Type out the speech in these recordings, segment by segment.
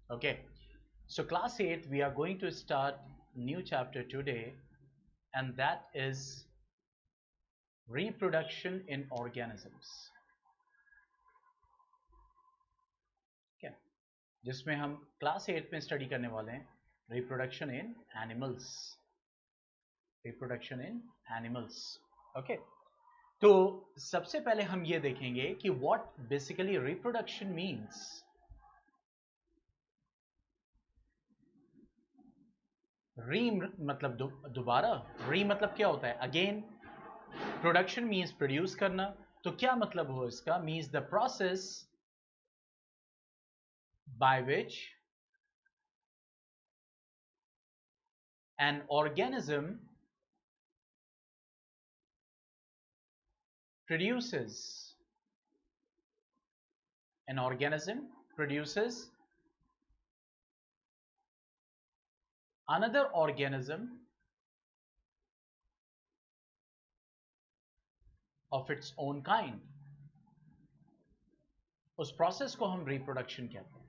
Okay, so class 8, we are going to start new chapter today, and that is reproduction in organisms. Okay, जिसमें हम class 8 में study करने वाले हैं reproduction in animals. Reproduction in animals. Okay, तो सबसे पहले हम ये देखेंगे कि व्हाट बेसिकली रिप्रोडक्शन मीन्स. री मतलब दोबारा. री मतलब क्या होता है? अगेन. प्रोडक्शन मीन्स प्रोड्यूस करना. तो क्या मतलब हो इसका? Means the process by which an organism produces another organism of its own kind. उस प्रोसेस को हम रिप्रोडक्शन कहते हैं.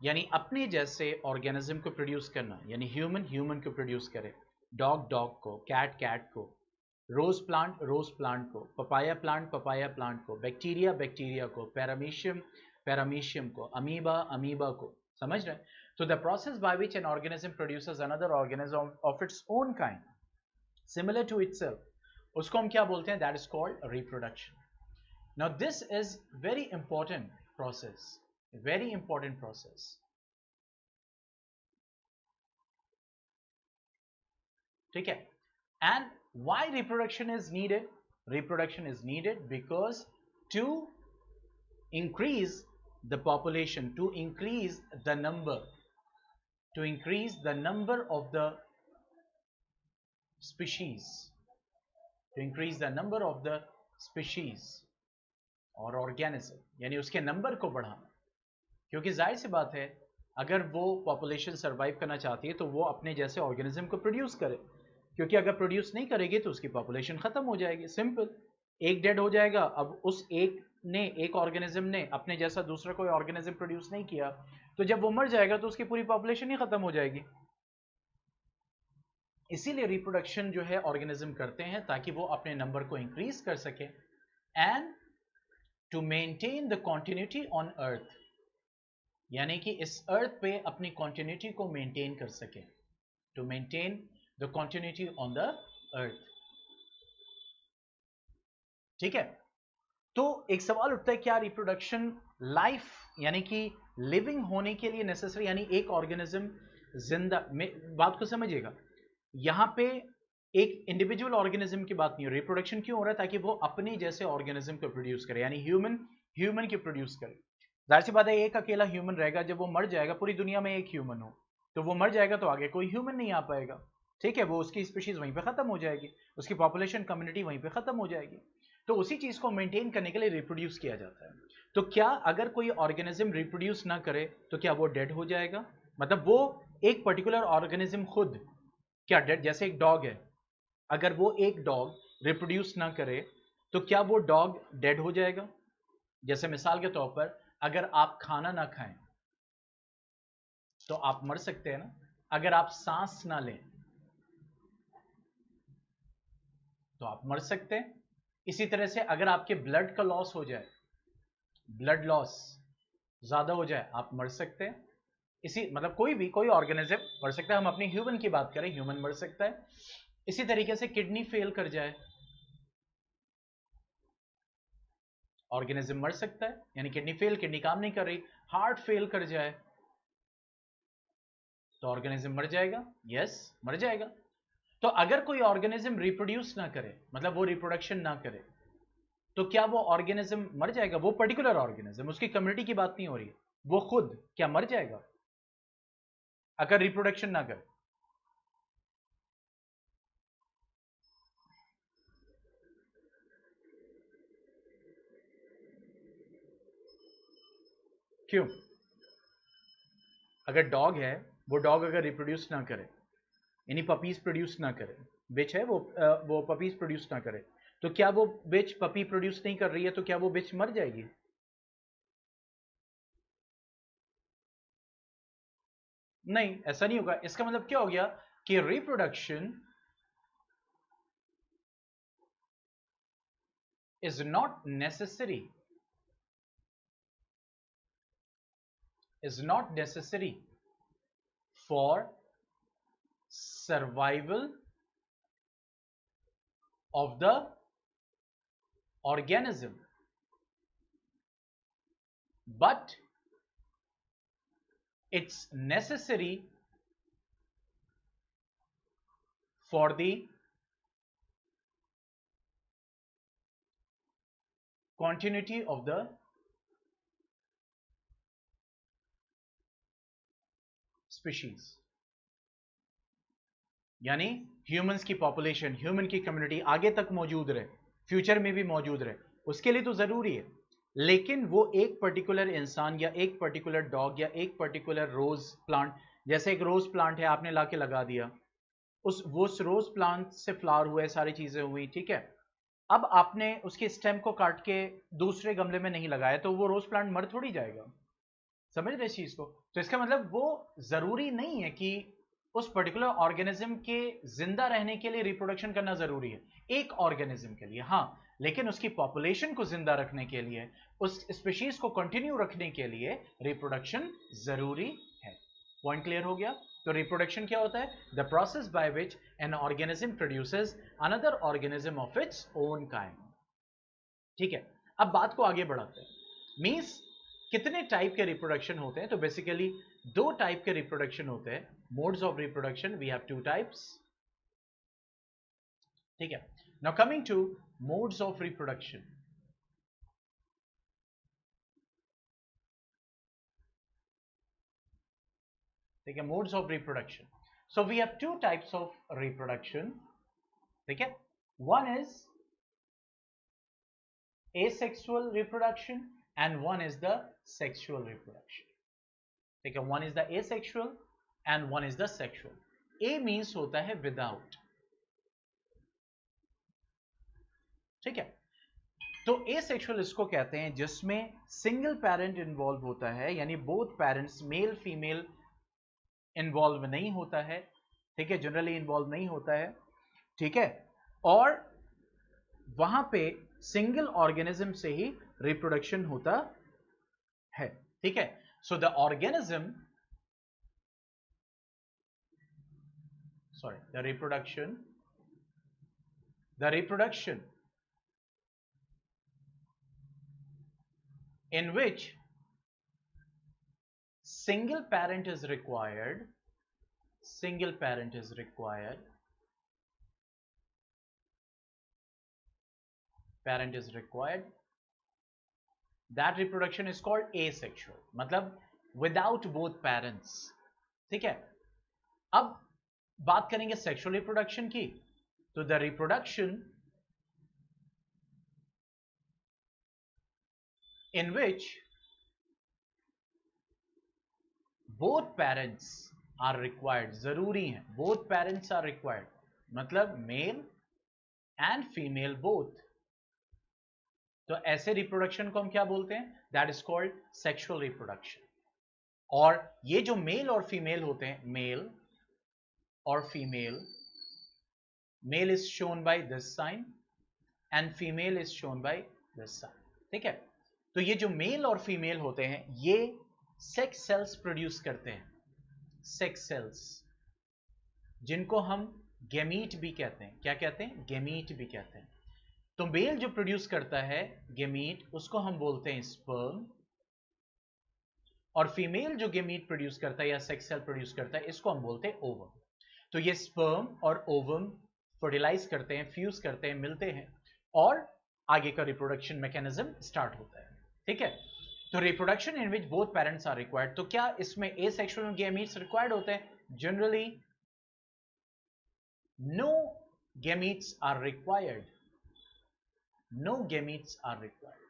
यानी अपने जैसे ऑर्गेनिज्म को प्रोड्यूस करना. यानी ह्यूमन को प्रोड्यूस करे, डॉग को, कैट को, रोज प्लांट को, पपाया प्लांट को, बैक्टीरिया को, पैरामीशियम को, अमीबा को. समझ रहे? तो the process by which an organism produces another organism of its own kind similar to itself, उसको हम क्या बोलते हैं? That is called reproduction. Now this is very important process. Very important process. ठीक है? And why reproduction is needed? Reproduction is needed because to increase the population, to increase the number of the species, और organism, यानी उसके number को बढ़ाना. क्योंकि जाहिर सी बात है, अगर वो पॉपुलेशन सर्वाइव करना चाहती है तो वो अपने जैसे ऑर्गेनिज्म को प्रोड्यूस करे. क्योंकि अगर प्रोड्यूस नहीं करेगी तो उसकी पॉपुलेशन खत्म हो जाएगी. सिंपल. एक डेड हो जाएगा. अब उस एक ऑर्गेनिज्म ने अपने जैसा दूसरा कोई ऑर्गेनिज्म प्रोड्यूस नहीं किया, तो जब वो मर जाएगा तो उसकी पूरी पॉपुलेशन ही खत्म हो जाएगी. इसीलिए रिप्रोडक्शन जो है ऑर्गेनिज्म करते हैं ताकि वो अपने नंबर को इंक्रीज कर सके and to maintain the continuity on earth. यानी कि इस अर्थ पे अपनी कॉन्टिन्यूटी को मेंटेन कर सके. To maintain the continuity on the earth. ठीक है? तो एक सवाल उठता है, क्या रिप्रोडक्शन लाइफ यानी कि लिविंग होने के लिए नेसेसरी, यानी एक ऑर्गेनिज्म जिंदा बात को समझिएगा. यहां पे एक इंडिविजुअल ऑर्गेनिज्म की बात नहीं हो. रिप्रोडक्शन क्यों हो रहा है? ताकि वो अपने जैसे ऑर्गेनिज्म को प्रोड्यूस करे, यानी ह्यूमन की प्रोड्यूस करे. जाहिर सी बात है, एक अकेला ह्यूमन रहेगा. जब वो मर जाएगा, पूरी दुनिया में एक ह्यूमन हो, तो वो मर जाएगा तो आगे कोई ह्यूमन नहीं आ पाएगा. ठीक है? वो उसकी स्पीशीज वहीं पे खत्म हो जाएगी, उसकी पॉपुलेशन कम्युनिटी वहीं पे खत्म हो जाएगी. तो उसी चीज को मेंटेन करने के लिए रिप्रोड्यूस किया जाता है. तो क्या अगर कोई ऑर्गेनिज्म रिप्रोड्यूस ना करे तो क्या वो डेड हो जाएगा? मतलब वो एक पर्टिकुलर ऑर्गेनिज्म खुद क्या डेड? जैसे एक डॉग है, अगर वो एक डॉग रिप्रोड्यूस ना करे तो क्या वो डॉग डेड हो जाएगा? जैसे मिसाल के तौर पर, अगर आप खाना ना खाएं तो आप मर सकते हैं ना. अगर आप सांस ना लें तो आप मर सकते हैं. इसी तरह से अगर आपके ब्लड का लॉस हो जाए, ब्लड लॉस ज्यादा हो जाए, आप मर सकते हैं. इसी मतलब कोई ऑर्गेनिज्म मर सकता है. हम अपनी ह्यूमन की बात करें, ह्यूमन मर सकता है. इसी तरीके से किडनी फेल कर जाए, ऑर्गेनिज्म मर सकता है. यानी किडनी काम नहीं कर रही. हार्ट फेल कर जाए तो ऑर्गेनिज्म मर जाएगा. यस, मर जाएगा. तो अगर कोई ऑर्गेनिज्म रिप्रोड्यूस ना करे, मतलब वो रिप्रोडक्शन ना करे, तो क्या वो ऑर्गेनिज्म मर जाएगा? वो पर्टिकुलर ऑर्गेनिज्म, उसकी कम्युनिटी की बात नहीं हो रही, वो खुद क्या मर जाएगा अगर रिप्रोडक्शन ना करे? क्यों? अगर डॉग है, वो डॉग अगर रिप्रोड्यूस ना करे, यानी पपीज प्रोड्यूस ना करे, बिच है वो पपीज प्रोड्यूस ना करे, तो क्या वो बिच पपी प्रोड्यूस नहीं कर रही है तो क्या वो बिच मर जाएगी? नहीं, ऐसा नहीं होगा। इसका मतलब क्या हो गया कि reproduction is not necessary, for survival of the organism, but it's necessary for the continuity of the species। यानी ह्यूमंस की पॉपुलेशन, ह्यूमन की कम्युनिटी आगे तक मौजूद रहे, फ्यूचर में भी मौजूद रहे, उसके लिए तो जरूरी है। लेकिन वो एक पर्टिकुलर इंसान या एक पर्टिकुलर डॉग या एक पर्टिकुलर रोज प्लांट, जैसे एक रोज प्लांट है आपने लाके लगा दिया, उस रोज प्लांट से फ्लावर हुए, सारी चीजें हुई, ठीक है। अब आपने उसके स्टेम को काट के दूसरे गमले में नहीं लगाया तो वो रोज प्लांट मर थोड़ी जाएगा। समझ रहे इस चीज को? तो इसका मतलब वो जरूरी नहीं है कि उस पर्टिकुलर ऑर्गेनिज्म के जिंदा रहने के लिए रिप्रोडक्शन करना जरूरी है, एक ऑर्गेनिज्म के लिए हाँ, लेकिन उसकी पॉपुलेशन को जिंदा रखने के लिए, उस स्पीशीज को कंटिन्यू रखने के लिए रिप्रोडक्शन जरूरी है। पॉइंट क्लियर हो गया? तो रिप्रोडक्शन क्या होता है? The process by which an organism produces another organism of its own kind. ठीक है, अब बात को आगे बढ़ाते हैं। मींस कितने टाइप के रिप्रोडक्शन होते हैं? तो बेसिकली दो टाइप के रिप्रोडक्शन होते हैं, modes of reproduction, we have two types. ठीक है, now coming to modes of reproduction. ठीक है, modes of reproduction. So we have two types of reproduction. ठीक है, one is asexual reproduction and one is the sexual reproduction। ठीक है, one is the asexual and one is the sexual। A means होता है without। ठीक है, तो asexual इसको कहते हैं जिसमें सिंगल पेरेंट इन्वॉल्व होता है, यानी both parents male female involve नहीं होता है। ठीक है, जनरली इन्वॉल्व नहीं होता है। ठीक है, और वहां पे सिंगल ऑर्गेनिज्म से ही रिप्रोडक्शन होता है। ठीक है, so the organism, sorry, the reproduction in which single parent is required, that reproduction is called asexual, मतलब without both parents। ठीक है, अब बात करेंगे सेक्सुअल रिप्रोडक्शन की। तो the reproduction in which both parents are required, जरूरी है, both parents are required, मतलब मेल एंड फीमेल बोथ। तो ऐसे रिप्रोडक्शन को हम क्या बोलते हैं? That is called sexual reproduction. और ये जो मेल और फीमेल होते हैं, मेल और female, male is shown by this sign and female is shown by this sign. ठीक है, तो ये जो मेल और फीमेल होते हैं ये सेक्स सेल्स प्रोड्यूस करते हैं, सेक्स सेल्स, जिनको हम गेमीट भी कहते हैं। क्या कहते हैं? गेमीट भी कहते हैं। तो मेल जो प्रोड्यूस करता है गेमीट, उसको हम बोलते हैं स्पर्म, और फीमेल जो गेमीट प्रोड्यूस करता है या सेक्स सेल प्रोड्यूस करता है, इसको हम बोलते हैं ओवम। तो ये स्पर्म और ओवम फर्टिलाइज करते हैं, फ्यूज करते हैं, मिलते हैं, और आगे का रिप्रोडक्शन मैकेनिज्म स्टार्ट होता है। ठीक है, तो reproduction in which both parents are required. तो क्या इसमें एसेक्सुअल गैमीट्स रिक्वायर्ड होते हैं? Generally no gametes are required, no gametes are required.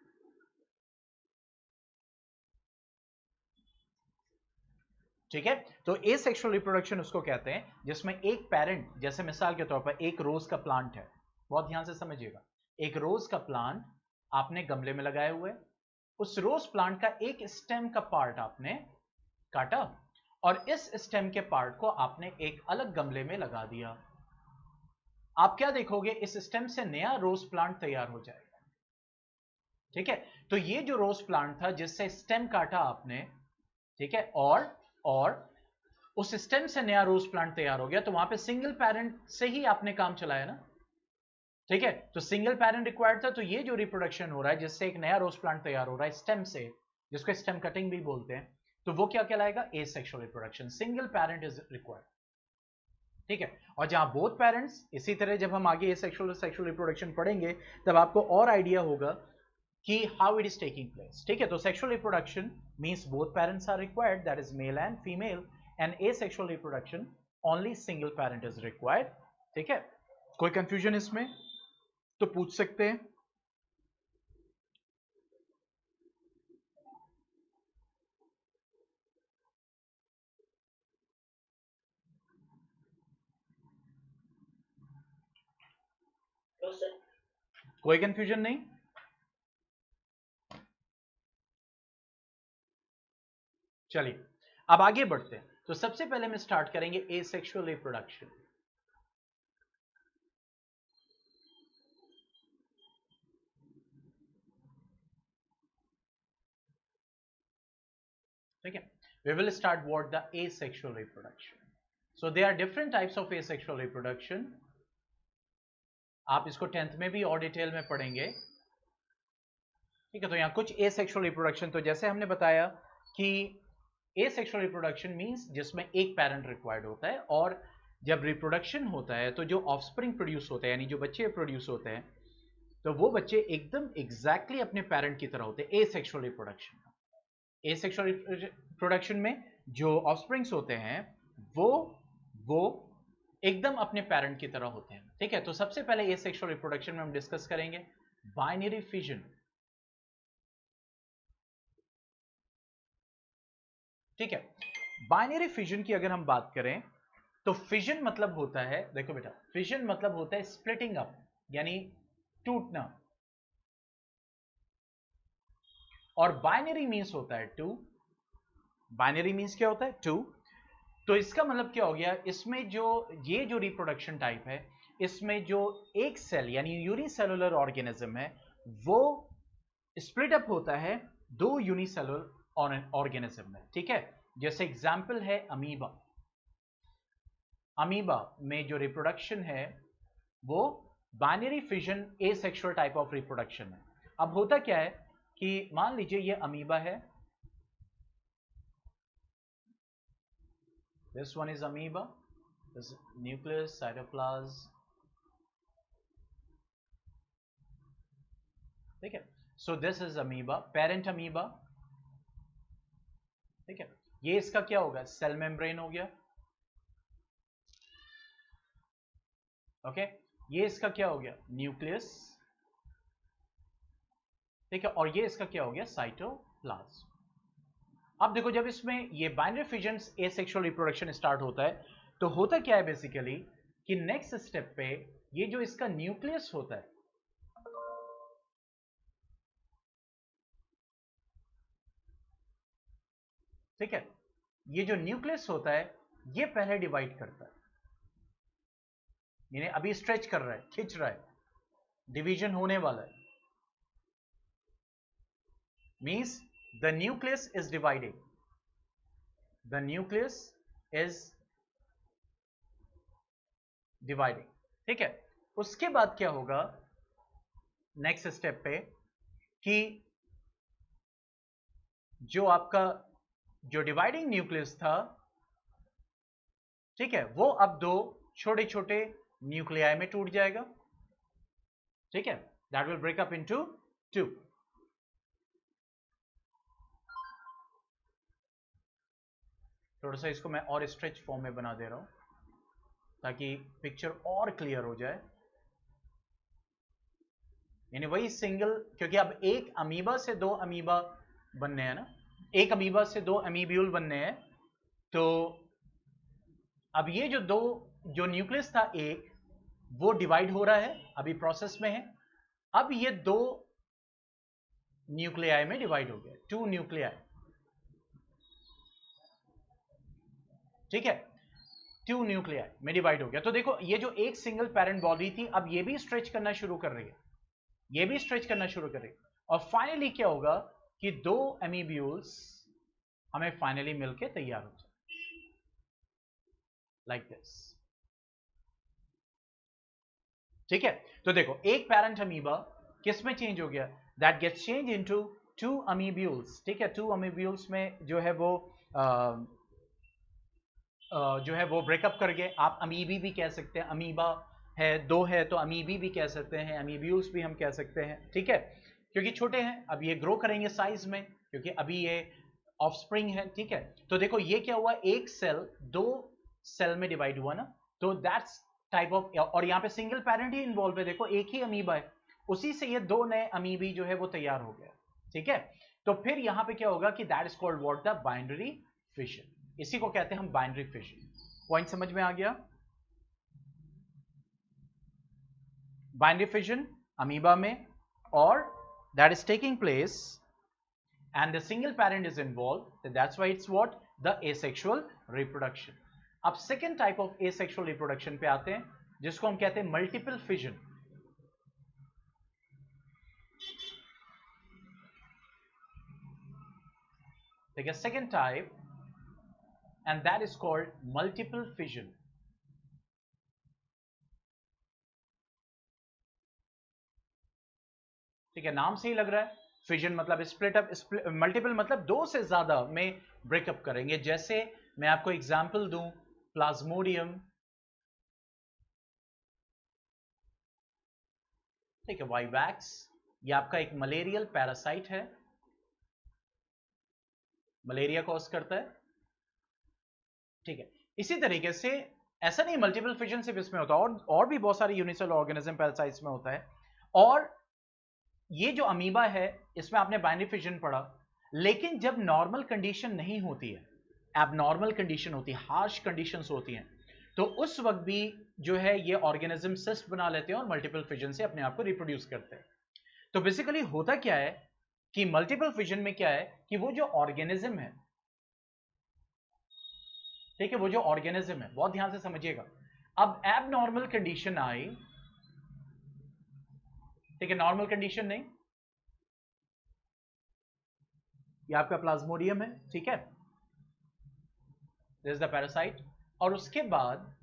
ठीक है, तो एसेक्सुअल रिप्रोडक्शन उसको कहते हैं जिसमें एक पेरेंट, जैसे मिसाल के तौर पर एक रोज का प्लांट है, बहुत ध्यान से समझिएगा, एक रोज का प्लांट आपने गमले में लगाए हुए, उस रोज प्लांट का एक स्टेम का पार्ट आपने काटा और इस स्टेम के पार्ट को आपने एक अलग गमले में लगा दिया। आप क्या देखोगे, इस स्टेम से नया रोज प्लांट तैयार हो जाएगा। ठीक है, तो ये जो रोज प्लांट था जिससे स्टेम काटा आपने, ठीक है, और उस स्टेम से नया रोज प्लांट तैयार हो गया, तो वहां पे सिंगल पेरेंट से ही आपने काम चलाया ना। ठीक है, तो सिंगल पेरेंट रिक्वायर्ड था, तो ये जो रिप्रोडक्शन हो रहा है जिससे एक नया रोज प्लांट तैयार हो रहा है स्टेम से, जिसको स्टेम कटिंग भी बोलते हैं, तो वो क्या कहलाएगा, asexual reproduction. Single parent is required. ठीक है, और जहां बोथ पेरेंट्स, इसी तरह जब हम आगे एसेक्सुअल सेक्सुअल रिप्रोडक्शन पढ़ेंगे तब आपको और आइडिया होगा कि how it is taking place. ठीक है, तो sexual reproduction means both parents are required, that is male and female, and asexual reproduction only single parent is required. ठीक है, कोई कंफ्यूजन इसमें तो पूछ सकते हैं। कोई कंफ्यूजन नहीं। चलिए अब आगे बढ़ते हैं। तो सबसे पहले हम स्टार्ट करेंगे एसेक्सुअल रिप्रोडक्शन। ठीक है, we will start what the asexual reproduction. So there are different types of asexual reproduction. आप इसको 10th में भी और डिटेल में पढ़ेंगे। ठीक है, तो यहाँ कुछ एसेक्सुअल रिप्रोडक्शन, तो जैसे हमने बताया कि एसेक्सुअल रिप्रोडक्शन मींस जिसमें एक पेरेंट रिक्वायर्ड होता है, और जब रिप्रोडक्शन होता है तो जो ऑफस्प्रिंग प्रोड्यूस होते हैं, यानी जो बच्चे प्रोड्यूस होते हैं, तो वो बच्चे एकदम एग्जैक्टली अपने पेरेंट की तरह होते हैं एसेक्सुअल रिप्रोडक्शन। एसेक्सुअल रिप्रोडक्शन में जो ऑफस्प्रिंग्स होते हैं वो एकदम अपने पेरेंट की तरह होते हैं। ठीक है, तो सबसे पहले एसेक्सुअल रिप्रोडक्शन में हम डिस्कस करेंगे बाइनरी फिजन। ठीक है, बाइनरी फिजन की अगर हम बात करें तो फिजन मतलब होता है, देखो बेटा, फिजन मतलब होता है स्प्लिटिंग अप, यानी टूटना, और बाइनरी मींस होता है टू। बाइनरी मींस क्या होता है, टू। तो इसका मतलब क्या हो गया, इसमें जो ये जो रिप्रोडक्शन टाइप है, इसमें जो एक सेल यानी यूनिसेलुलर ऑर्गेनिज्म है वो स्प्लिट अप होता है दो यूनिसेलुलर ऑर्गेनिज्म में। ठीक है, जैसे एग्जांपल है अमीबा। अमीबा में जो रिप्रोडक्शन है वो binary fission asexual type of reproduction है। अब होता क्या है कि मान लीजिए ये अमीबा है, this one is amoeba, this nucleus, cytoplasm. ठीक है, so this is amoeba, parent amoeba. ठीक है, ये इसका क्या होगा, सेल मेम्ब्रेन हो गया। ओके, ये इसका क्या हो गया, न्यूक्लियस। ठीक है, और ये इसका क्या हो गया, साइटोप्लाज्म। अब देखो, जब इसमें ये binary fission asexual reproduction start होता है तो होता क्या है बेसिकली कि नेक्स्ट स्टेप पे ये जो इसका न्यूक्लियस होता है, ठीक है, ये जो न्यूक्लियस होता है ये पहले डिवाइड करता है, यानी अभी स्ट्रेच कर रहा है, खिंच रहा है, डिवीजन होने वाला है, means the nucleus is dividing, the nucleus is dividing. ठीक है, उसके बाद क्या होगा नेक्स्ट स्टेप पे कि जो आपका जो डिवाइडिंग न्यूक्लियस था, ठीक है, वो अब दो छोटे छोटे न्यूक्लियाई में टूट जाएगा। ठीक है, that will break up into two. थोड़ा सा इसको मैं और स्ट्रेच फॉर्म में बना दे रहा हूं ताकि पिक्चर और क्लियर हो जाए। यानी वही सिंगल, क्योंकि अब एक अमीबा से दो अमीबा बनने हैं ना, एक अमीबा से दो अमीब्यूल बनने हैं, तो अब ये जो दो, जो न्यूक्लियस था एक, वो डिवाइड हो रहा है, अभी प्रोसेस में है। अब ये दो न्यूक्लियाई में डिवाइड हो गया, टू न्यूक्लियाई। ठीक है, 2 न्यूक्लियाई में डिवाइड हो गया। तो देखो ये जो एक सिंगल पेरेंट बॉडी थी, अब ये भी स्ट्रेच करना शुरू कर रही है, ये भी स्ट्रेच करना शुरू कर रही है, और फाइनली क्या होगा कि 2 एमीब्यूल्स हमें फाइनली मिलके तैयार हो जाए, लाइक दिस। ठीक है, तो देखो एक पेरेंट अमीबा किस में चेंज हो गया, दैट गेट्स चेंज इनटू 2 अमीब्यूल्स। ठीक है, 2 अमीब्यूल्स में जो है वो ब्रेकअप कर गए। आप अमीबी भी कह सकते हैं, अमीबा है 2 है तो अमीबी भी कह सकते हैं, अमीब्यूल्स भी हम कह सकते हैं। ठीक है, क्योंकि छोटे हैं, अब ये ग्रो करेंगे साइज में, क्योंकि अभी ये ऑफस्प्रिंग है। ठीक है, तो देखो ये क्या हुआ, एक सेल 2 सेल में डिवाइड हुआ ना, तो दैट्स टाइप ऑफ, और यहाँ पे सिंगल पेरेंट ही इन्वॉल्व है, देखो एक ही अमीबा है, उसी से ये 2 नए अमीबी जो है वो तैयार हो गया। ठीक है, तो फिर यहाँ पे क्या होगा कि that is called what, the binary fission. इसी को कहते हैं हम बाइनरी फिशन। पॉइंट समझ में आ गया? बाइनरी फिशन अमीबा में, और that is taking place and the single parent is involved, that's why it's what, the asexual reproduction. अब second type of asexual reproduction पे आते हैं, जिसको हम कहते हैं multiple fission। ठीक है, second type, and that is called multiple fission। ठीक है, नाम से ही लग रहा है, फिजन मतलब स्प्लिट अप, मल्टीपल मतलब 2 से ज्यादा में ब्रेकअप करेंगे। जैसे मैं आपको एग्जांपल दूं, प्लाज्मोडियम, ठीक है, वाइवैक्स, ये आपका एक मलेरियल पैरासाइट है, मलेरिया कॉज करता है। ठीक है, इसी तरीके से ऐसा नहीं मल्टीपल फिजन सिर्फ इसमें होता है, और भी बहुत सारे यूनिसेलुलर ऑर्गेनिज्म पैरासाइट्स में होता है। और ये जो अमीबा है, इसमें आपने बाइनरी फिजन पढ़ा, लेकिन जब नॉर्मल कंडीशन नहीं होती है, एबनॉर्मल कंडीशन होती है, हार्श कंडीशंस होती हैं, तो उस वक्त भी जो है ये ऑर्गेनिज्म सिस्ट बना लेते हैं और मल्टीपल फिजन से अपने आप को रिप्रोड्यूस करते हैं। तो बेसिकली होता क्या है कि मल्टीपल फिजन में क्या है कि वो जो ऑर्गेनिज्म है, ठीक है, वो जो ऑर्गेनिज्म है, बहुत ध्यान से समझिएगा, अब एबनॉर्मल कंडीशन आई, ठीक है, नॉर्मल कंडीशन नहीं, ये आपका प्लाज्मोडियम है, ठीक है, दिस इज द पैरासाइट, और उसके बाद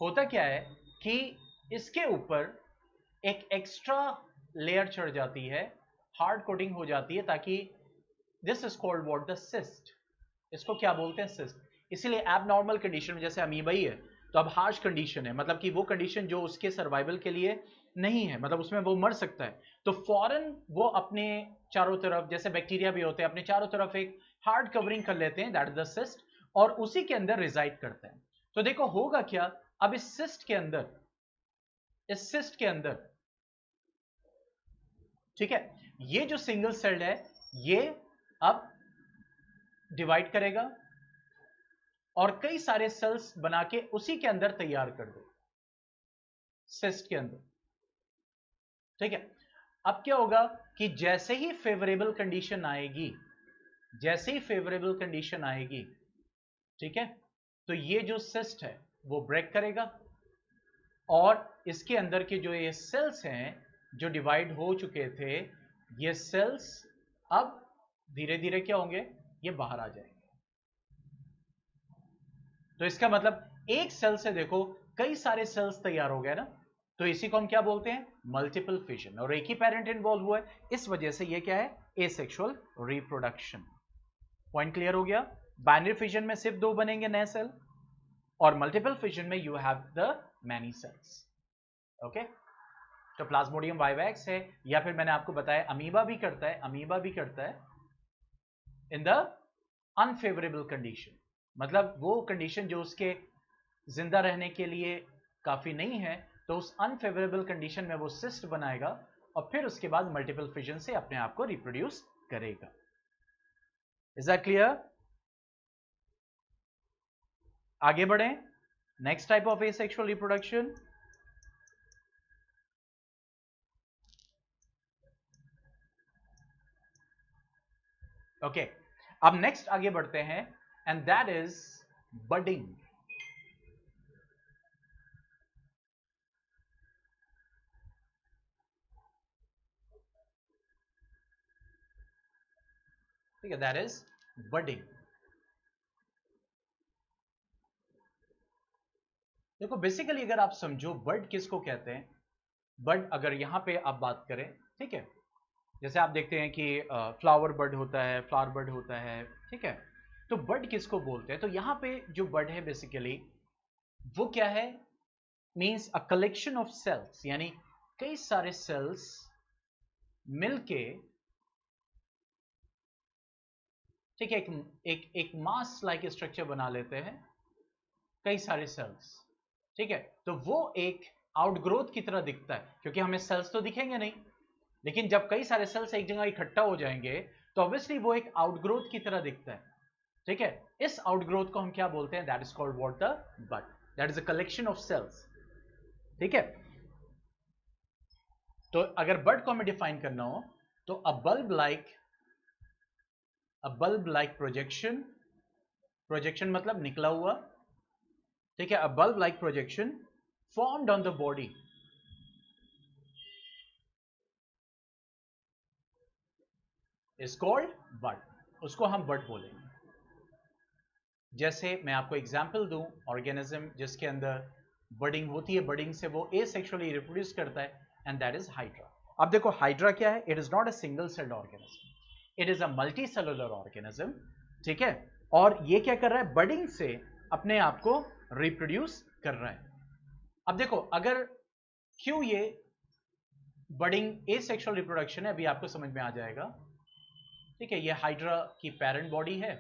होता क्या है कि इसके ऊपर एक एक्स्ट्रा लेयर चढ़ जाती है, हार्ड कोटिंग हो जाती है, ताकि this is called what, the cyst. इसको क्या बोलते हैं, सिस्ट। इसीलिए एबनॉर्मल कंडीशन में जैसे अमीबा ही है, तो अब हार्श कंडीशन है, मतलब कि वो कंडीशन जो उसके सर्वाइवल के लिए नहीं है, मतलब उसमें वो मर सकता है, तो फौरन वो अपने चारों तरफ, जैसे बैक्टीरिया भी होते हैं, अपने चारों तरफ एक हार्ड कवरिंग कर लेते हैं, दैट इज द सिस्ट, और उसी के अंदर रिजाइड करते हैं। तो देखो होगा क्या, अब इस सिस्ट के अंदर, इस सिस्ट के अंदर, ठीक है, ये जो सिंगल सेल्ड है, ये अब डिवाइड करेगा और कई सारे सेल्स बना के उसी के अंदर तैयार कर दे, सिस्ट के अंदर। ठीक है, अब क्या होगा कि जैसे ही फेवरेबल कंडीशन आएगी, जैसे ही फेवरेबल कंडीशन आएगी, ठीक है, तो ये जो सिस्ट है वो ब्रेक करेगा, और इसके अंदर के जो ये सेल्स हैं जो डिवाइड हो चुके थे, ये सेल्स अब धीरे धीरे क्या होंगे, ये बाहर आ जाएंगे। तो इसका मतलब एक सेल से देखो कई सारे सेल्स तैयार हो गए ना, तो इसी को हम क्या बोलते हैं, मल्टीपल फिजन, और एक ही पेरेंट इन्वॉल्व हुआ है, इस वजह से ये क्या है, एसेक्सुअल रिप्रोडक्शन। पॉइंट क्लियर हो गया? बाइनरी फिजन में सिर्फ 2 बनेंगे नए सेल, और मल्टीपल फिजन में you have the many cells. Okay, तो प्लाज्मोडियम वाइवैक्स है, या फिर मैंने आपको बताया अमीबा भी करता है, अमीबा भी करता है इन द अनफेवरेबल कंडीशन, मतलब वो कंडीशन जो उसके जिंदा रहने के लिए काफी नहीं है, तो उस अनफेवरेबल कंडीशन में वो सिस्ट बनाएगा, और फिर उसके बाद मल्टीपल फिजन से अपने आप को रिप्रोड्यूस करेगा। Is that clear? आगे बढ़े, next type of asexual reproduction. Okay, अब नेक्स्ट आगे बढ़ते हैं, एंड दैट इज बडिंग। ठीक है, दैट इज बडिंग। देखो बेसिकली अगर आप समझो बर्ड किसको कहते हैं, बर्ड अगर यहां पे आप बात करें, ठीक है, जैसे आप देखते हैं कि फ्लावर बर्ड होता है, फ्लावर बर्ड होता है, ठीक है, तो बर्ड किसको बोलते हैं, तो यहां पे जो बर्ड है बेसिकली वो क्या है, means a collection of cells, यानी कई सारे सेल्स मिलके, ठीक है, एक मास लाइक स्ट्रक्चर बना लेते हैं, कई सारे सेल्स, ठीक है, तो वो एक आउटग्रोथ की तरह दिखता है, क्योंकि हमें सेल्स तो दिखेंगे नहीं, लेकिन जब कई सारे सेल्स एक जगह इकट्ठा हो जाएंगे तो ऑब्वियसली वो एक आउटग्रोथ की तरह दिखता है, ठीक है, इस आउटग्रोथ को हम क्या बोलते हैं, that is called what, the bud, that is a collection of cells, ठीक है। तो अगर बड को हमें डिफाइन करना हो तो a bulb like projection, projection मतलब निकला हुआ, ठीक है, a bulb like projection formed on the body is called bud, उसको हम बड बोलेंगे। जैसे मैं आपको एग्जांपल दूं, ऑर्गेनिज्म जिसके अंदर बडिंग होती है, बडिंग से वो एसेक्सुअली रिप्रोड्यूस करता है, एंड दैट इज हाइड्रा। अब देखो हाइड्रा क्या है, it is not a single celled organism, it is a multi cellular organism, ठीक है, और ये क्या कर रहा है, बडिंग से अपने आप को रिप्रोड्यूस कर रहा है। अब देखो अगर क्यों ये बडिंग एसेक्सुअल रिप्रोडक्शन है, अभी आपको समझ में आ जाएगा, ठीक है, ये हाइड्रा की पेरेंट बॉडी है,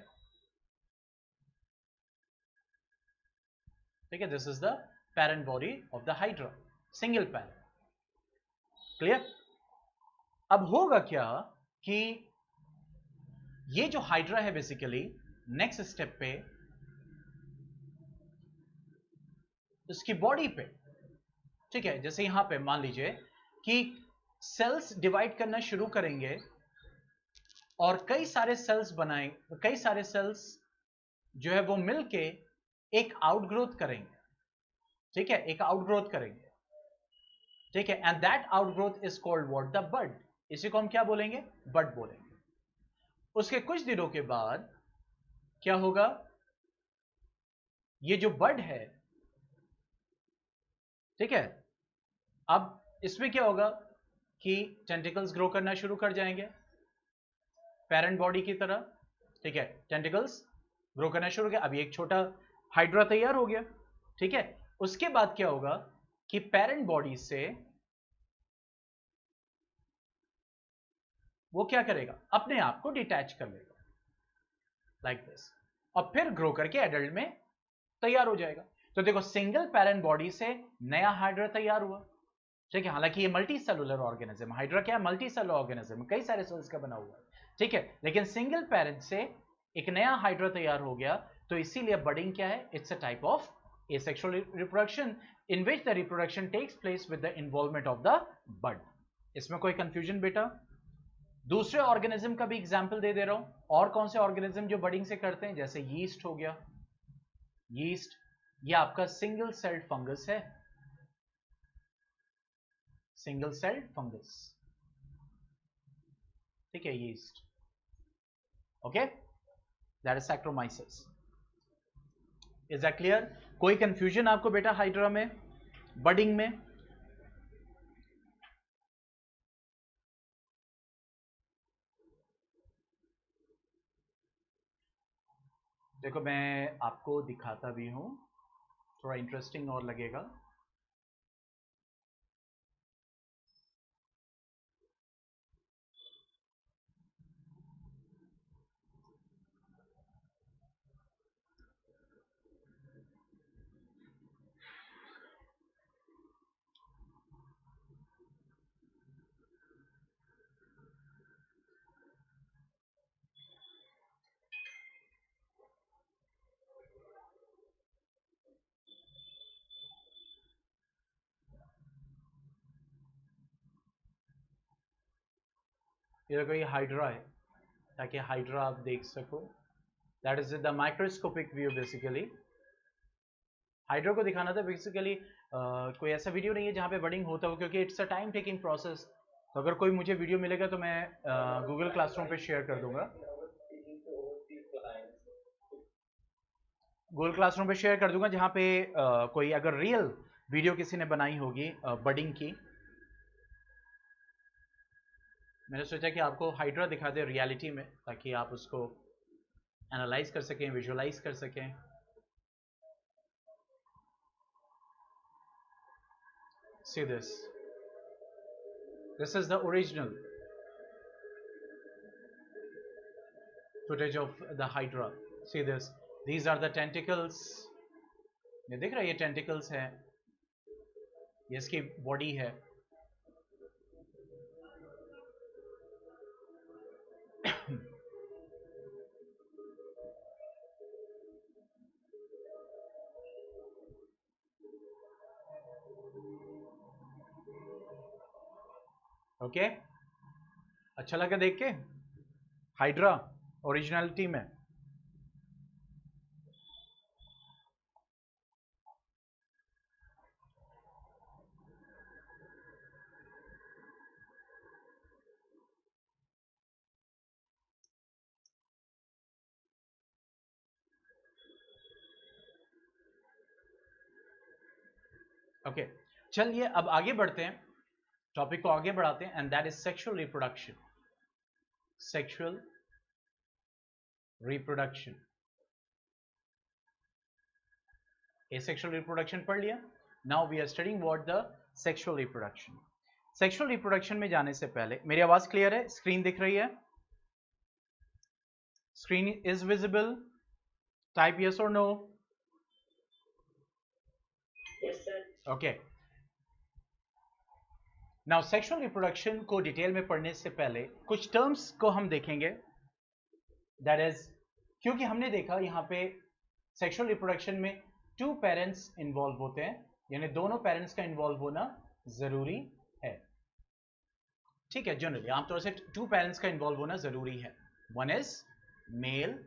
ठीक है, this is the parent body of the hydra, single parent, clear. अब होगा क्या कि ये जो हाइड्रा है बेसिकली नेक्स्ट स्टेप पे इसकी बॉडी पे, ठीक है, जैसे यहां पे मान लीजिए कि सेल्स डिवाइड करना शुरू करेंगे और कई सारे सेल्स बनाए, कई सारे सेल्स जो है वो मिलके एक आउटग्रोथ करेंगे, ठीक है, एक आउटग्रोथ करेंगे, ठीक है, and that outgrowth is called what, the bud, इसी को हम क्या बोलेंगे, बड बोलेंगे। उसके कुछ दिनों के बाद क्या होगा, ये जो बड है, ठीक है, अब इसमें क्या होगा कि टेंटिकल्स ग्रो करना शुरू कर जाएंगे पेरेंट बॉडी की तरह, ठीक है, टेंटिकल्स ग्रो करना शुरू किया, अभी एक छोटा हाइड्रा तैयार हो गया, ठीक है। उसके बाद क्या होगा कि पेरेंट बॉडी से वो क्या करेगा, अपने आप को डिटैच कर लेगा लाइक दिस, और फिर ग्रो करके एडल्ट में तैयार हो जाएगा। तो देखो सिंगल पेरेंट बॉडी से नया हाइड्रा तैयार हुआ, ठीक है, हालांकि ये मल्टी सेलुलर ऑर्गेनिज्म, हाइड्रा क्या है, मल्टी सेलुलर ऑर्गेनिज्म, कई सारे सेल्स का बना हुआ है, ठीक है, लेकिन सिंगल पेरेंट से एक नया हाइड्रा तैयार हो गया, तो इसीलिए बडिंग क्या है, it's a type of asexual reproduction in which the reproduction takes place with the involvement of the bud। इसमें कोई कंफ्यूजन बेटा? दूसरे ऑर्गेनिज्म का भी एग्जांपल दे दे रहा हूं, और कौन से ऑर्गेनिज्म जो बडिंग से करते हैं, जैसे यीस्ट हो गया, यीस्ट ये आपका सिंगल सेल्ड फंगस है, सिंगल सेल्ड फंगस, ठीक है, yeast, okay, that is saccharomyces. Is that clear? कोई कंफ्यूजन आपको बेटा हाइड्रा में, बडिंग में? देखो मैं आपको दिखाता भी हूं, थोड़ा इंटरेस्टिंग और लगेगा। ये देखो ये हाइड्रा है, ताकि हाइड्रा आप देख सको। That is the microscopic view basically. Hydra को दिखाना था बेसिकली। कोई ऐसा वीडियो नहीं है जहाँ पे बडिंग होता हो, क्योंकि it's a time taking process. तो अगर कोई मुझे वीडियो मिलेगा तो मैं गूगल क्लासरूम पे शेयर कर दूंगा। गूगल क्लासरूम पे शेयर कर दूंगा जहाँ पे कोई अगर रियल वीडियो किसी ने बनाई होगी बडिंग की। मैंने सोचा कि आपको हाइड्रा दिखा दे रियलिटी में, ताकि आप उसको एनालाइज कर सकें, विजुअलाइज कर सकें। See this. This is the original footage of the Hydra. See this. These are the tentacles. ये देख रहा है, ये tentacles है, ये इसकी बॉडी है। ओके, अच्छा लगा देख के हाइड्रा ओरिजिनलिटी में। ओके, चलिए अब आगे बढ़ते हैं, टॉपिक को आगे बढ़ाते हैं, and that is sexual reproduction. Sexual reproduction, asexual reproduction पढ़ लिया। Now we are studying what the sexual reproduction. Sexual reproduction में जाने से पहले, मेरी आवाज क्लियर है? स्क्रीन दिख रही है? Screen is visible? Type yes or no. Yes, sir. Okay. Now sexual reproduction को डिटेल में पढ़ने से पहले कुछ टर्म्स को हम देखेंगे। That is, क्योंकि हमने देखा यहाँ पे सेक्सुअल रिप्रोडक्शन में 2 पेरेंट्स इन्वॉल्व होते हैं, यानी दोनों पेरेंट्स का इन्वॉल्व होना जरूरी है। ठीक है, जनरली आमतौर से 2 पेरेंट्स का इन्वॉल्व होना जरूरी है। One is male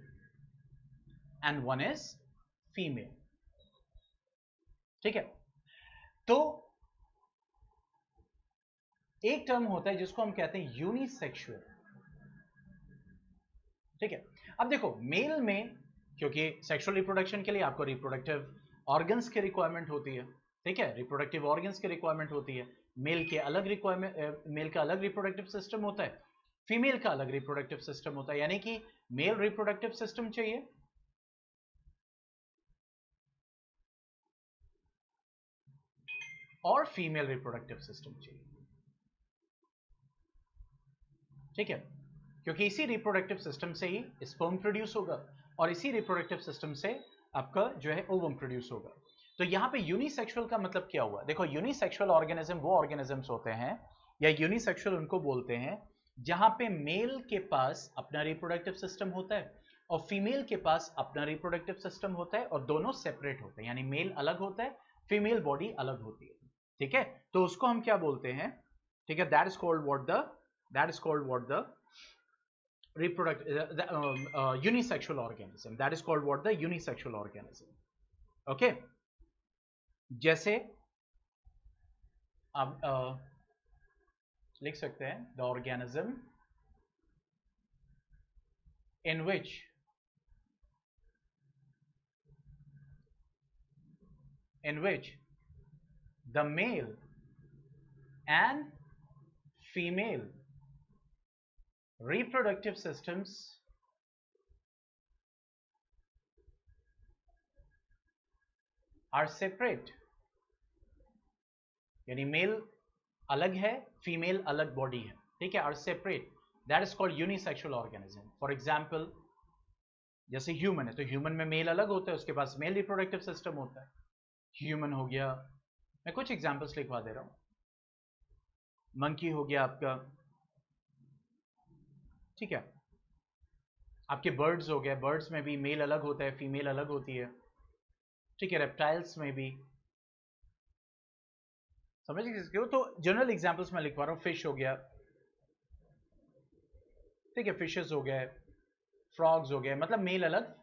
and one is female. ठीक है, तो एक टर्म होता है जिसको हम कहते हैं यूनिसेक्सुअल। ठीक है, अब देखो मेल में, क्योंकि सेक्सुअल रिप्रोडक्शन के लिए आपको रिप्रोडक्टिव ऑर्गन्स की रिक्वायरमेंट होती है। ठीक है, रिप्रोडक्टिव ऑर्गन्स की रिक्वायरमेंट होती है। मेल के अलग रिक्वायरमेंट, मेल का अलग रिप्रोडक्टिव सिस्टम होता है, फीमेल का अलग रिप्रोडक्टिव सिस्टम होता है। यानी कि मेल रिप्रोडक्टिव सिस्टम चाहिए और फीमेल रिप्रोडक्टिव सिस्टम चाहिए। ठीक है, क्योंकि इसी रिप्रोडक्टिव सिस्टम से ही स्पर्म प्रोड्यूस होगा और इसी रिप्रोडक्टिव सिस्टम से आपका जो है ओवम प्रोड्यूस होगा। तो यहाँ पे यूनिसेक्सुअल का मतलब क्या हुआ? देखो, यूनिसेक्सुअल ऑर्गेनिज्म वो ऑर्गेनिजम्स होते हैं, या यूनिसेक्सुअल उनको बोलते हैं, जहां पे मेल के पास अपना रिप्रोडक्टिव सिस्टम होता है और फीमेल के पास अपना रिप्रोडक्टिव सिस्टम होता है, और दोनों सेपरेट होते हैं, यानी मेल अलग होता है, फीमेल बॉडी अलग होती है। ठीक है, तो उसको हम क्या बोलते हैं? ठीक है, that is called what the unisexual organism. That is called what? The unisexual organism. Okay, जैसे अब लिख सकते हैं the organism in which the male and female reproductive systems are separate, यानी मेल अलग है, फीमेल अलग बॉडी है। ठीक है, are separate, that is called unisexual organism. For example, जैसे ह्यूमन है, तो ह्यूमन में मेल अलग होता है, उसके पास मेल रिप्रोडक्टिव सिस्टम होता है। ह्यूमन हो गया, मैं कुछ एग्जांपल्स लिखवा दे रहा हूं। मंकी हो गया आपका, ठीक है, आपके बर्ड्स हो गए, बर्ड्स में भी मेल अलग होता है, फीमेल अलग होती है। ठीक है, रेप्टाइल्स में भी, समझ गए? तो जनरल एग्जांपल्स मैं लिखवा रहा हूं। फिश हो गया, ठीक है, फिशेस हो गए, फ्रॉग्स हो गए, मतलब मेल अलग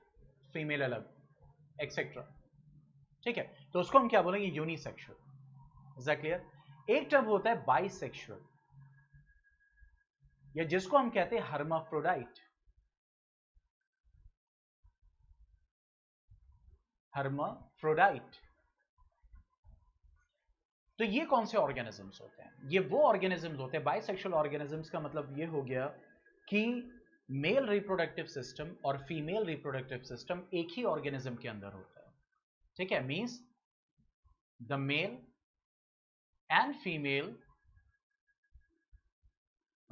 फीमेल अलग एक्सेट्रा, ठीक है। तो उसको हम क्या बोलेंगे, यूनिसेक्सुअल। Is that clear? एक टर्म होता है बाइसेक्सुअल, या जिसको हम कहते हैं हर्माफ्रोडाइट। हर्माफ्रोडाइट। तो ये कौन से ऑर्गेनिजम्स होते हैं? ये वो ऑर्गेनिजम्स होते हैं, बाइसेक्सुअल ऑर्गेनिजम्स का मतलब ये हो गया कि मेल रिप्रोडक्टिव सिस्टम और फीमेल रिप्रोडक्टिव सिस्टम एक ही ऑर्गेनिज्म के अंदर होता है, ठीक है। Means the mail and female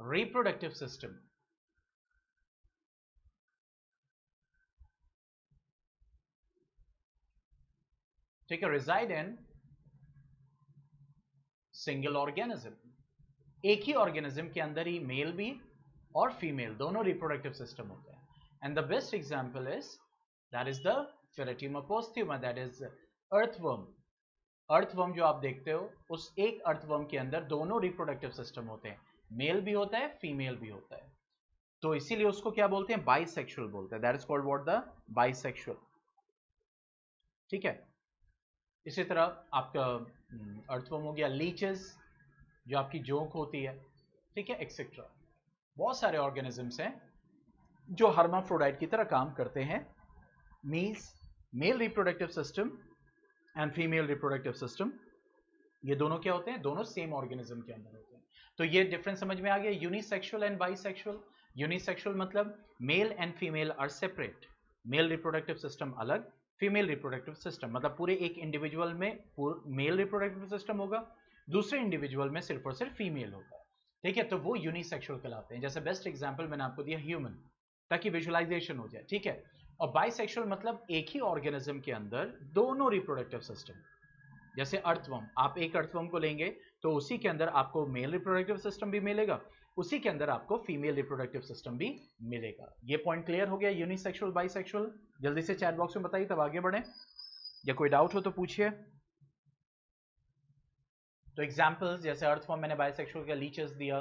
reproductive system, ठीक है, रिजाइड इन सिंगल ऑर्गेनिज्म। एक ही ऑर्गेनिज्म के अंदर ही मेल भी और फीमेल दोनों रिप्रोडक्टिव सिस्टम होते हैं। And the best example is that is the pheretima posthuma, that is earthworm. Earthworm जो आप देखते हो, उस एक अर्थवर्म के अंदर दोनों रिप्रोडक्टिव सिस्टम होते हैं, मेल भी होता है फीमेल भी होता है। तो इसीलिए उसको क्या बोलते हैं, बाइसेक्सुअल बोलते हैं। That is called what, the bisexual, ठीक है। इसी तरह आपका अर्थवर्म हो गया लीचेस, जो आपकी जोंक होती है, ठीक है, एक्सेट्रा। बहुत सारे ऑर्गेनिजम्स हैं जो हर्माफ्रोडाइट की तरह काम करते हैं। Means male reproductive system and female reproductive system, ये दोनों क्या होते हैं, दोनों सेम ऑर्गेनिज्म के अंदर होते हैं। तो ये डिफरेंस समझ में आ गया, यूनिसेक्सुअल एंड बाइसेक्सुअल। यूनिसेक्सुअल मतलब male and female are separate, male reproductive system अलग, फीमेल रिप्रोडक्टिव सिस्टम, मतलब पूरे एक इंडिविजुअल में मेल रिप्रोडक्टिव सिस्टम होगा, दूसरे इंडिविजुअल में सिर्फ और सिर्फ फीमेल होगा, ठीक है। तो वो यूनिसेक्सुअल कहलाते हैं। जैसे बेस्ट एग्जांपल मैंने आपको दिया ह्यूमन, ताकि विजुअलाइजेशन हो जाए, ठीक है। और बाइसेक्सुअल मतलब एक ही ऑर्गेनिज्म के अंदर दोनों रिप्रोडक्टिव सिस्टम। जैसे अर्थवर्म, आप एक अर्थवर्म को लेंगे तो उसी के अंदर आपको मेल रिप्रोडक्टिव सिस्टम भी मिलेगा, उसी के अंदर आपको फीमेल रिप्रोडक्टिव सिस्टम भी मिलेगा। ये पॉइंट क्लियर हो गया, यूनिसेक्सुअल बाइसेक्सुअल। जल्दी से चैट बॉक्स में बताइए, तब आगे बढ़े, या कोई डाउट हो तो पूछिए। तो एग्जांपल्स, जैसे अर्थवर्म मैंने बाइसेक्सुअल का लीचेस दिया,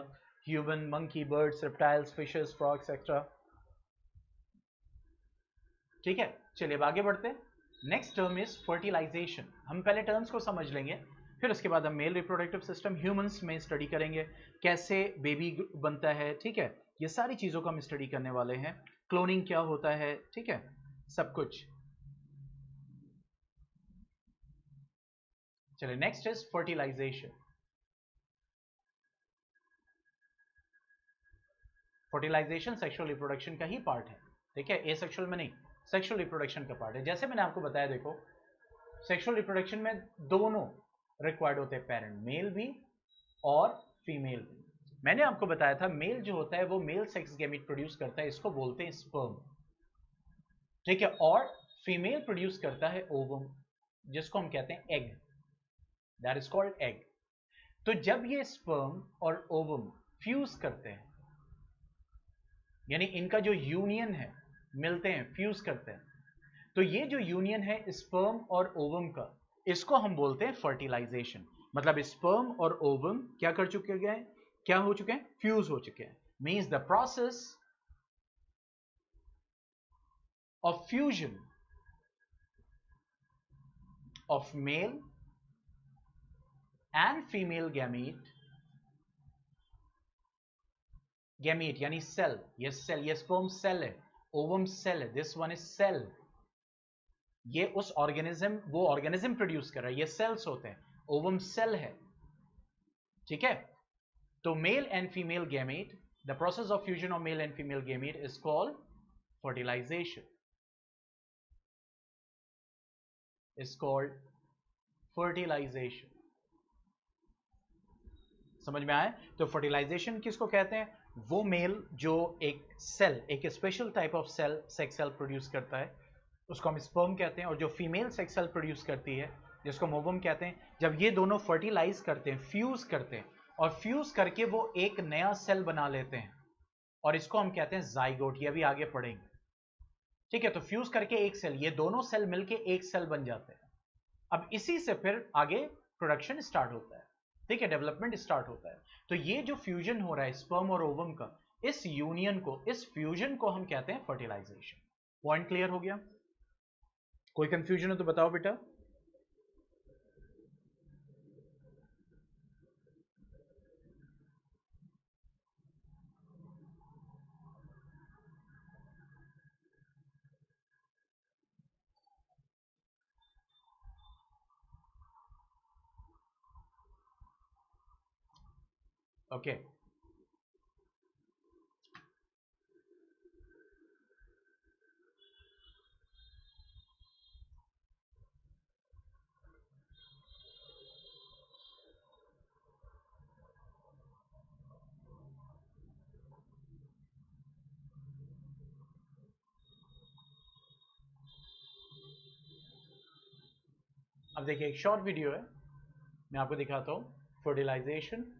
human, monkey, birds, reptiles, fishes, frogs etcetera, ठीक है। चलिए अब आगे बढ़ते हैं। Next term is fertilization. हम पहले टर्म्स को समझ लेंगे, फिर उसके बाद हम मेल रिप्रोडक्टिव सिस्टम ह्यूमंस में स्टडी करेंगे, कैसे बेबी बनता है, ठीक है। ये सारी चीजों को हम स्टडी करने वाले हैं, क्लोनिंग क्या होता है, ठीक है, सब कुछ। चलिए next is fertilisation. Fertilisation sexual reproduction का ही पार्ट है, ठीक है, एसेक्सुअल में नहीं, सेक्सुअल रिप्रोडक्शन का पार्ट है। जैसे मैंने आपको बताया, देखो सेक्सुअल रिप्रोडक्शन में दोनों रिक्वायर्ड होते हैं, पेरेंट, मेल भी और फीमेल भी। मैंने आपको बताया था मेल जो होता है वो मेल सेक्स गैमेट प्रोड्यूस करता है, इसको बोलते हैं स्पर्म, ठीक है। और फीमेल प्रोड्यूस करता है ओवम, जिसको हम कहते हैं egg, that is called egg. तो जब ये स्पर्म और ओवम फ्यूज करते हैं, यानी इनका जो यूनियन है, मिलते हैं, फ्यूज करते हैं, तो ये जो यूनियन है स्पर्म और ओवम का, इसको हम बोलते हैं फर्टिलाइजेशन। मतलब स्पर्म और ओवम क्या कर चुके हैं, क्या हो चुके हैं, फ्यूज हो चुके हैं। Means the process of fusion of male and female gamete, gamete यानी सेल, ये सेल, ये स्पर्म सेल है, ओवम सेल है, दिस वन इज सेल। ये उस ऑर्गेनिज्म, वो ऑर्गेनिज्म प्रोड्यूस कर रहा है, ये सेल्स होते हैं, ओवम सेल है, ठीक है। तो male and female gamete, the process of fusion of male and female gamete is called fertilisation, is called fertilisation. समझ में आया? तो फर्टिलाइजेशन किसको कहते हैं, वो मेल जो एक सेल, एक special type of cell, sex cell produce करता है, उसको हम स्पर्म कहते हैं। और जो फीमेल सेक्स सेल प्रोड्यूस करती है, जिसको हम ओवम कहते हैं, जब ये दोनों फर्टिलाइज करते हैं, फ्यूज करते हैं, और फ्यूज करके वो एक नया सेल बना लेते हैं, और इसको हम कहते हैं जाइगोट। ये भी आगे पढ़ेंगे, ठीक है। तो फ्यूज करके एक सेल, ये दोनों सेल मिलके एक सेल बन जाते हैं। अब इसी से फिर आगे प्रोडक्शन स्टार्ट होता है, ठीक है, डेवलपमेंट स्टार्ट होता है। तो ये जो फ्यूजन हो रहा है स्पर्म और ओवम का, इस यूनियन को, इस फ्यूजन को हम कहते हैं फर्टिलाइजेशन। पॉइंट क्लियर हो गया? कोई कंफ्यूजन हो तो बताओ बेटा। ओके अब देखिए, एक शॉर्ट वीडियो है, मैं आपको दिखाता हूं फर्टिलाइजेशन।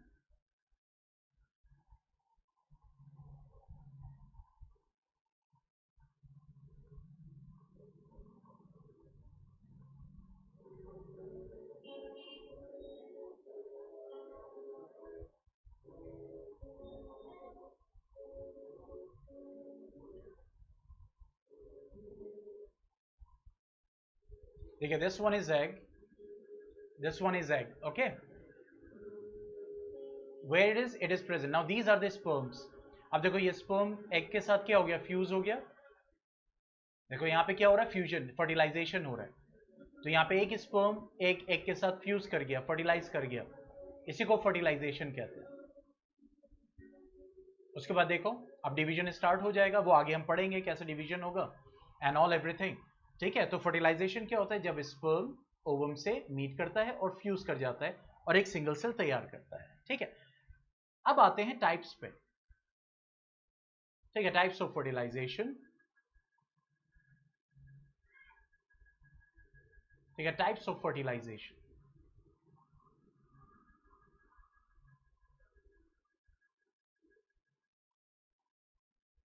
देखिए, this one is egg, this one is egg, okay, where it is present now, these are the sperms. अब देखो, ये स्पर्म एग के साथ क्या हो गया, फ्यूज हो गया। देखो यहाँ पे क्या हो रहा है, फ्यूजन, फर्टिलाइजेशन हो रहा है। तो यहाँ पे एक स्पर्म एक एग के साथ फ्यूज कर गया, फर्टिलाइज कर गया, इसी को फर्टिलाइजेशन कहते हैं। उसके बाद देखो, अब डिवीजन स्टार्ट हो जाएगा, वो आगे हम पढ़ेंगे कैसे डिवीजन होगा एंड ऑल एवरीथिंग। ठीक है, तो फर्टिलाइजेशन क्या होता है, जब स्पर्म ओवम से मीट करता है और फ्यूज कर जाता है और एक सिंगल सेल तैयार करता है। ठीक है, अब आते हैं टाइप्स पे। ठीक है, टाइप्स ऑफ फर्टिलाइजेशन। ठीक है, टाइप्स ऑफ फर्टिलाइजेशन।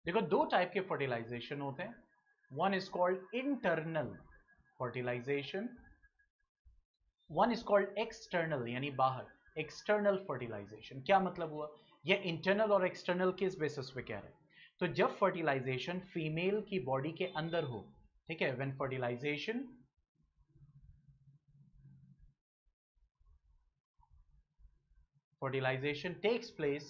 देखो, दो टाइप के फर्टिलाइजेशन होते हैं। One is called internal fertilisation, one is called external, यानी बाहर। एक्सटर्नल फर्टिलाइजेशन क्या मतलब हुआ, ये इंटरनल और एक्सटर्नल किस बेसिस पे कह रहे हैं? तो जब फर्टिलाइजेशन फीमेल की बॉडी के अंदर हो, ठीक है, व्हेन फर्टिलाइजेशन टेक्स प्लेस,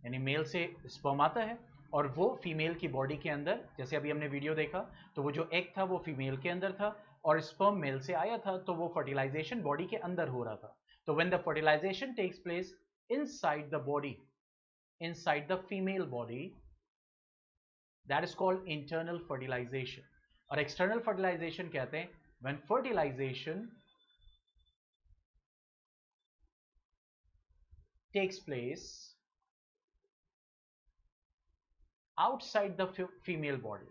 यानी मेल से स्पर्म आता है और वो फीमेल की बॉडी के अंदर, जैसे अभी हमने वीडियो देखा, तो वो जो एग था वो फीमेल के अंदर था और स्पर्म मेल से आया था, तो वो फर्टिलाइजेशन बॉडी के अंदर हो रहा था। तो when the fertilisation takes place inside the body, inside the female body, that is called internal fertilisation. और एक्सटर्नल फर्टिलाइजेशन कहते हैं when fertilisation takes place outside the female body,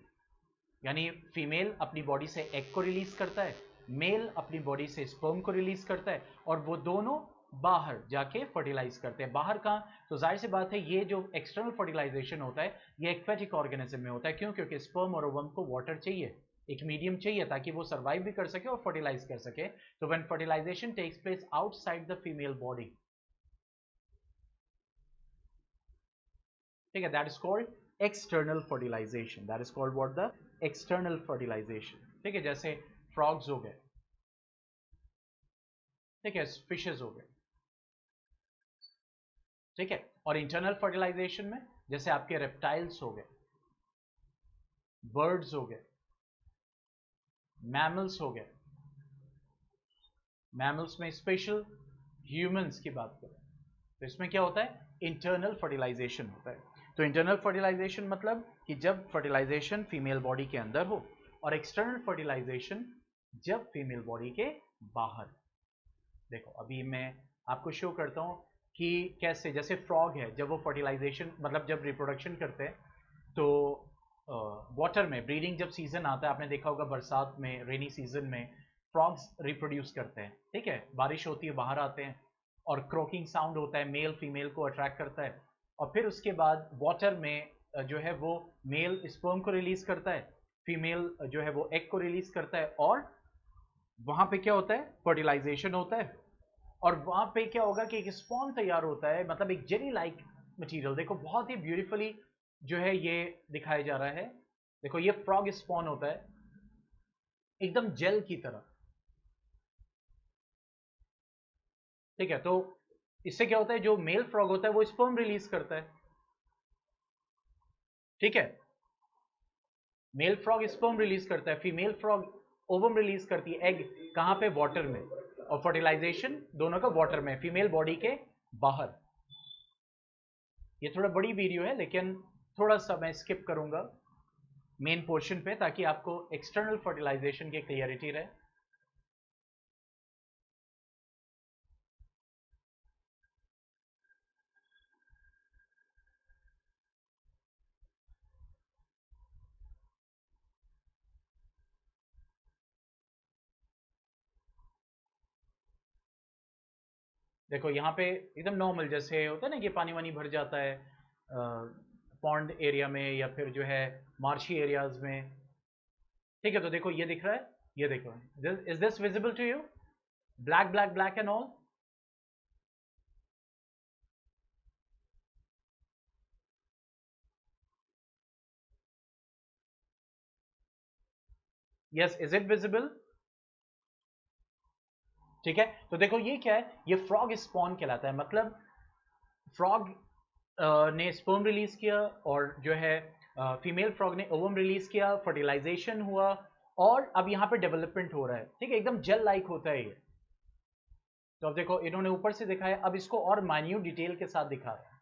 यानी फीमेल अपनी बॉडी से एग को रिलीज करता है, mail अपनी बॉडी से स्पर्म को रिलीज करता है और वो दोनों बाहर जाके फर्टिलाइज करते हैं। बाहर कहाँ? तो जाहिर सी बात है, ये जो एक्सटर्नल फर्टिलाइजेशन होता है ये एक्वेटिक ऑर्गेनिज्म में होता है। क्यों? क्योंकि स्पर्म और ओवम को वाटर चाहिए, एक मीडियम चाहिए ताकि वो सर्वाइव भी कर सके और फर्टिलाइज कर सके। तो when fertilisation takes place outside the female body, ठीक है, that is called external fertilisation. That is called what? The external fertilisation. ठीक है, जैसे फ्रॉग्स हो गए, ठीक है, फिशेस हो गए, ठीक है। और इंटरनल फर्टिलाइजेशन में जैसे आपके रेप्टाइल्स हो गए, बर्ड्स हो गए, मैमल्स हो गए, मैमल्स में स्पेशल ह्यूमंस की बात करें तो इसमें क्या होता है, इंटरनल फर्टिलाइजेशन होता है। तो इंटरनल फर्टिलाइजेशन मतलब कि जब फर्टिलाइजेशन फीमेल बॉडी के अंदर हो, और एक्सटर्नल फर्टिलाइजेशन जब फीमेल बॉडी के बाहर। देखो अभी मैं आपको शो करता हूं कि कैसे, जैसे फ्रॉग है, जब वो फर्टिलाइजेशन मतलब जब रिप्रोडक्शन करते हैं तो वाटर में ब्रीडिंग जब सीजन आता है, आपने देखा होगा बरसात में, रेनी सीजन में फ्रॉग्स रिप्रोड्यूस करते हैं, ठीक है, बारिश होती है, बाहर आते हैं और क्रॉकिंग साउंड होता है, मेल फीमेल को अट्रैक्ट करता है। और फिर उसके बाद वाटर में जो है वो मेल स्पर्म को रिलीज करता है, फीमेल जो है वो एग को रिलीज करता है और वहां पे क्या होता है, फर्टिलाइजेशन होता है। और वहां पे क्या होगा कि एक स्पॉन तैयार होता है, मतलब एक जेली लाइक मटेरियल। देखो बहुत ही ब्यूटीफुली जो है ये दिखाया जा रहा है। देखो ये फ्रॉग स्पॉन होता है एकदम जेल की तरह, ठीक है। तो इससे क्या होता है, जो मेल फ्रॉग होता है वो स्पर्म रिलीज करता है, ठीक है। मेल फ्रॉग स्पर्म रिलीज करता है, फीमेल फ्रॉग ओवम रिलीज करती है, एग कहां पे, वाटर में, और फर्टिलाइजेशन दोनों का वाटर में, फीमेल बॉडी के बाहर। ये थोड़ा बड़ी वीडियो है लेकिन थोड़ा सा मैं स्किप करूंगा मेन पोर्शन पे ताकि आपको एक्सटर्नल फर्टिलाइजेशन की क्लियरिटी रहे। देखो यहाँ पे एकदम नॉर्मल जैसे होता है ना कि पानी वानी भर जाता है पॉन्ड एरिया में या फिर जो है मार्शी एरियाज में, ठीक है। तो देखो ये दिख रहा है, ये देखो, is this visible to you, black black black and all. Yes, is it visible, ठीक है। तो देखो ये क्या है, ये फ्रॉग स्पॉन कहलाता है, मतलब फ्रॉग ने स्पर्म रिलीज किया और जो है फीमेल फ्रॉग ने ओवम रिलीज किया, फर्टिलाइजेशन हुआ और अब यहाँ पे डेवलपमेंट हो रहा है, ठीक है। एकदम जेल लाइक होता है ये। तो अब देखो इन्होंने ऊपर से दिखाया, अब इसको और माइन्यूट डिटेल के साथ दिखा रहा है,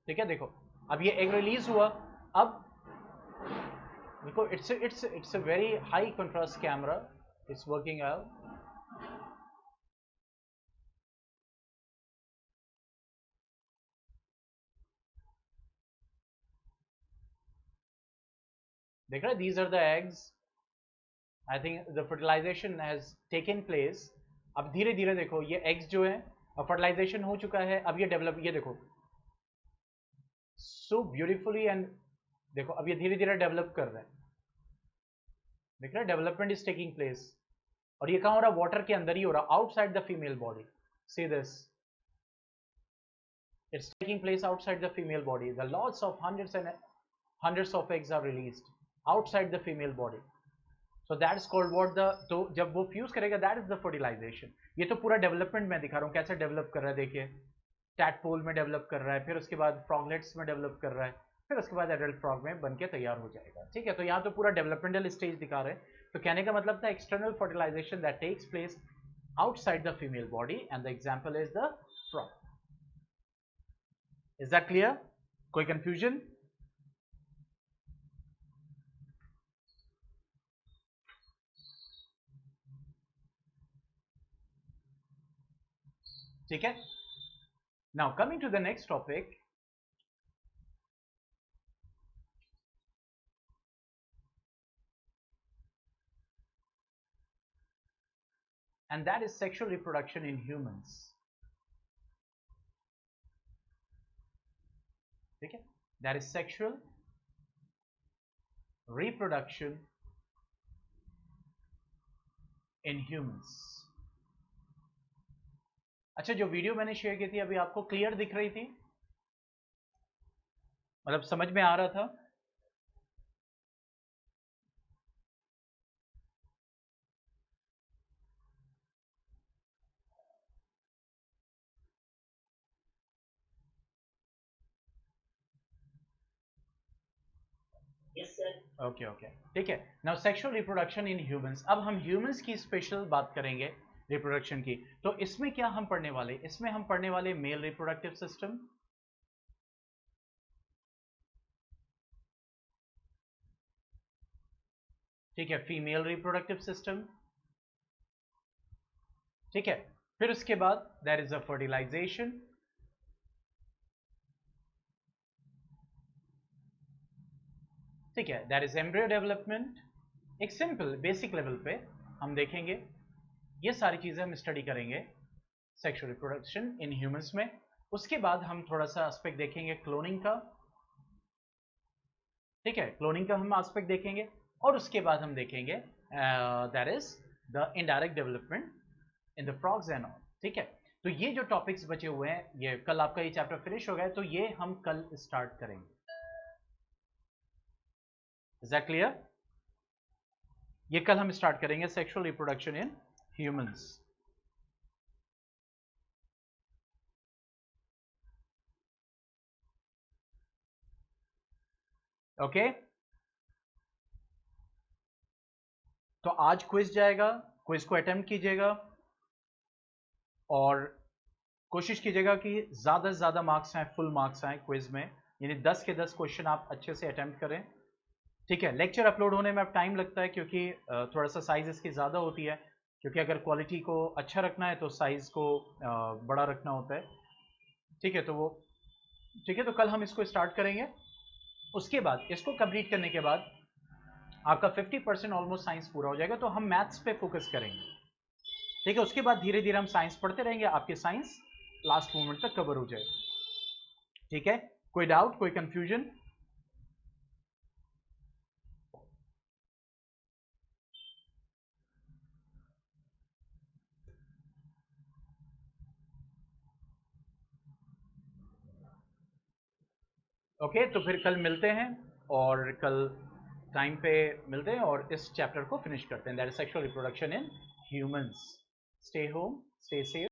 ठीक है। देखो अब ये एग रिलीज हुआ, अब देखो it's a very high contrast camera, it's working out. देख रहे, these are the eggs, I think the fertilisation has taken place. अब धीरे धीरे देखो ये एग्स जो है, अब फर्टिलाइजेशन हो चुका है, अब ये डेवलप, ये देखो सो ब्यूटीफुली एंड देखो अब ये धीरे धीरे डेवलप कर रहा है, देख रहे, डेवलपमेंट इज टेकिंग प्लेस। और ये कहाँ हो रहा है, वाटर के अंदर ही हो रहा, outside the female body. See this, it's taking place outside the female body. The lots of hundreds and hundreds of eggs are released outside the female body. So that's called what the, तो जब वो fuse करेगा that is the fertilization. ये तो पूरा development मैं दिखा रहा हूँ कैसे डेवलप कर रहा है, देखिए टैडपोल में डेवलप कर रहा है, फिर उसके बाद फ्रॉगलेट्स में डेवलप कर रहा है, फिर उसके बाद एडल्ट फ्रॉग में बन के तैयार हो जाएगा, ठीक है। तो यहाँ तो पूरा डेवलपमेंटल स्टेज दिखा रहे हैं। तो कहने का मतलब था external fertilisation that takes place outside the female body and the example is the frog. Is that clear? कोई कंफ्यूजन? ठीक है। Now coming to the next topic, and that is sexual reproduction in humans. ठीक है, that is sexual reproduction in humans. अच्छा, जो video मैंने share की थी अभी आपको क्लियर दिख रही थी, मतलब समझ में आ रहा था? Yes, sir. ओके ओके, ठीक है। Now sexual reproduction in humans, अब हम ह्यूमंस की स्पेशल बात करेंगे रिप्रोडक्शन की। तो इसमें क्या हम पढ़ने वाले, इसमें हम पढ़ने वाले मेल रिप्रोडक्टिव सिस्टम, ठीक है, फीमेल रिप्रोडक्टिव सिस्टम, ठीक है। फिर उसके बाद देयर इज अ फर्टिलाइजेशन, ठीक है, देयर इज एम्ब्रियो डेवलपमेंट। एक सिंपल बेसिक लेवल पे हम देखेंगे, ये सारी चीजें हम स्टडी करेंगे सेक्सुअल रिप्रोडक्शन इन ह्यूमंस में। उसके बाद हम थोड़ा सा एस्पेक्ट देखेंगे क्लोनिंग का, ठीक है, क्लोनिंग का हम एस्पेक्ट देखेंगे और उसके बाद हम देखेंगे that is the indirect development in the frogs and all. ठीक है, तो ये जो टॉपिक्स बचे हुए हैं, ये कल आपका ये चैप्टर फिनिश हो गया, तो ये हम कल स्टार्ट करेंगे। Is that clear? ये कल हम स्टार्ट करेंगे, sexual reproduction in humans. Okay, तो आज क्विज जाएगा, क्विज को अटेम्प्ट कीजिएगा और कोशिश कीजिएगा कि ज़्यादा से ज़्यादा मार्क्स आए, फुल मार्क्स आए क्विज में, यानी 10 के 10 क्वेश्चन आप अच्छे से अटेम्प्ट करें। ठीक है, लेक्चर अपलोड होने में अब टाइम लगता है क्योंकि थोड़ा सा साइज़ इसकी ज़्यादा होती है, क्योंकि अगर क्वालिटी को अच्छा रखना है तो साइज़ को बड़ा रखना होता है। ठीक है, तो वो ठीक है, तो कल हम इसको स्टार्ट करेंगे। उसके बाद इसको कंप्लीट करने के बाद आपका 50% ऑलमोस्ट साइंस पूरा हो जाएगा, तो हम मैथ्स पे फोकस करेंगे। ठीक है, उसके बाद धीरे धीरे हम साइंस पढ़ते रहेंगे, आपकी साइंस लास्ट मोमेंट तक कवर हो जाएगी। ठीक है, कोई डाउट, कोई कंफ्यूजन? ओके, तो फिर कल मिलते हैं और कल टाइम पे मिलते हैं और इस चैप्टर को फिनिश करते हैं, that is sexual reproduction in humans. Stay home, stay safe.